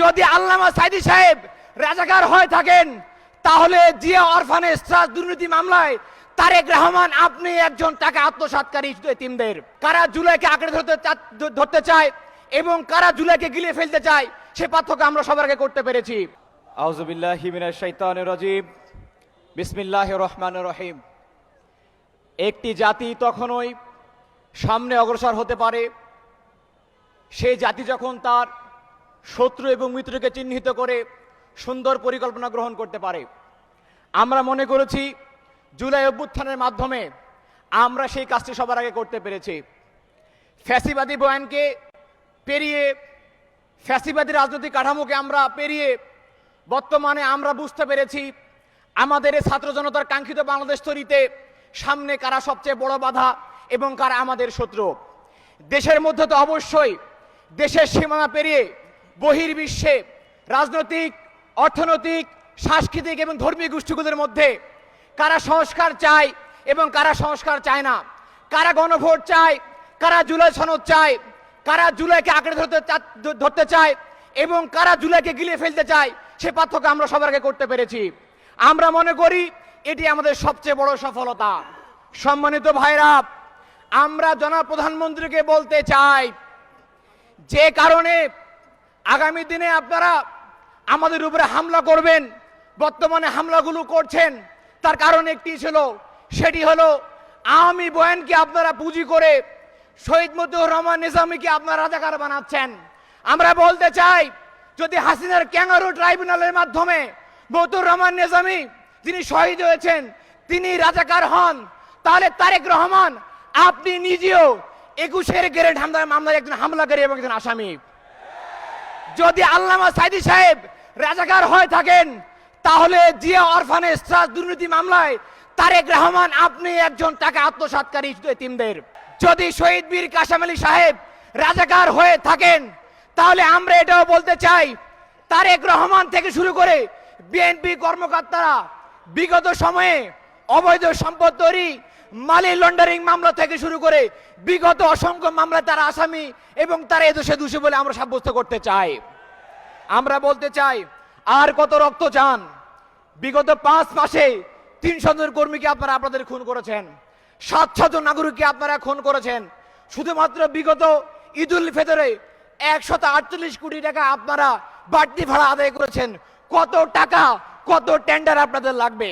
যদি আল্লামা সাইদি সাহেব রাজাকার হয়ে থাকেন তাহলে জিয়া অরফানেজ ট্রাস্ট দুর্নীতি মামলায় তারেক রহমান আপনি একজন টাকা আত্মসাৎকারী এতিমদের। কারা জুলাইকে আঁকড়ে ধরতে চায় এবং কারা জুলাইকে গিলে ফেলতে চায় সে পার্থক্য আমরা সবার আগে করতে পেরেছি। আউযু বিল্লাহি মিনাশ শাইতানির রাজিম। বিসমিল্লাহির রহমানির রহিম। একটি জাতি তখনই সামনে অগ্রসর হতে পারে সেই জাতি যখন তার শত্রু এবং মিত্রকে চিহ্নিত করে সুন্দর পরিকল্পনা গ্রহণ করতে পারে। আমরা মনে করেছি জুলাই অভ্যুত্থানের মাধ্যমে আমরা সেই কাজটি সবার আগে করতে পেরেছি। ফ্যাসিবাদী বয়ানকে পেরিয়ে, ফ্যাসিবাদী রাজনৈতিক কাঠামোকে আমরা পেরিয়ে বর্তমানে আমরা বুঝতে পেরেছি আমাদের এই ছাত্র জনতার কাঙ্ক্ষিত বাংলাদেশ তৈরিতে সামনে কারা সবচেয়ে বড় বাধা এবং কারা আমাদের শত্রু। দেশের মধ্যে তো অবশ্যই দেশের সীমানা পেরিয়ে বহির্বিশ্বে রাজনৈতিক, অর্থনৈতিক, সাংস্কৃতিক এবং ধর্মীয় গোষ্ঠীগুলোর মধ্যে কারা সংস্কার চায় এবং কারা সংস্কার চায় না, কারা গণভোট চায়, কারা জুলাই সনদ চায়, কারা জুলাইকে আঁকড়ে ধরতে চায় এবং কারা জুলাইকে গিলে ফেলতে চায় সে পার্থক্য আমরা সবার আগে করতে পেরেছি। আমরা মনে করি এটি আমাদের সবচেয়ে বড় সফলতা। সম্মানিত ভাইরা, আমরা জনাব প্রধানমন্ত্রীকে বলতে চাই যে কারণে আগামী দিনে আপনারা আমাদের উপরে হামলা করবেন, বর্তমানে হামলাগুলো করছেন, তার কারণ একটি ছিল, সেটি হলো আওয়ামী বয়ানকে আপনারা পুঁজি করে শহীদ মতিউর রহমান নিজামীকে আপনারা রাজাকার বানাচ্ছেন। আমরা বলতে চাই যদি হাসিনার ক্যাঙ্গারু ট্রাইব্যুনালের মাধ্যমে মতিউর রহমান নিজামী যিনি শহীদ হয়েছেন তিনি রাজাকার হন, তাহলে তারেক রহমান আপনি নিজেও 21-এর গ্রেড মামলার একজন হামলাকারী এবং একজন আসামি। যদি আল্লামা সাইদি সাহেব রাজাকার হয়ে থাকেন তাহলে জিয়া অরফানেজ ট্রাস্ট দুর্নীতি মামলায় তারেক রহমান আপনি একজন টাকা আত্মসাৎকারী এতিমদের। যদি শহীদ বীর কাশেম আলী সাহেব রাজাকার হয়ে থাকেন তাহলে আমরা এটাও বলতে চাই তারেক রহমান থেকে শুরু করে বিএনপি কর্মকর্তারা বিগত সময়ে অবৈধ সম্পদ তৈরি, মানি লন্ডারিং মামলা থেকে শুরু করে বিগত অসংখ্য মামলায় তারা আসামি এবং তারা এদেশে দোষী বলে আমরা সাব্যস্ত করতে চাই। আমরা বলতে চাই আর কত রক্ত চান? বিগত 5 মাসে 300 জন কর্মীকে আপনারা আপনাদের খুন করেছেন, 700 জন নাগরিককে আপনারা খুন করেছেন। শুধুমাত্র বিগত ঈদুল ফিতরে 148 কোটি টাকা আপনারা বাড়তি ভাড়া আদায় করেছেন। কত টাকা, কত টেন্ডার আপনাদের লাগবে?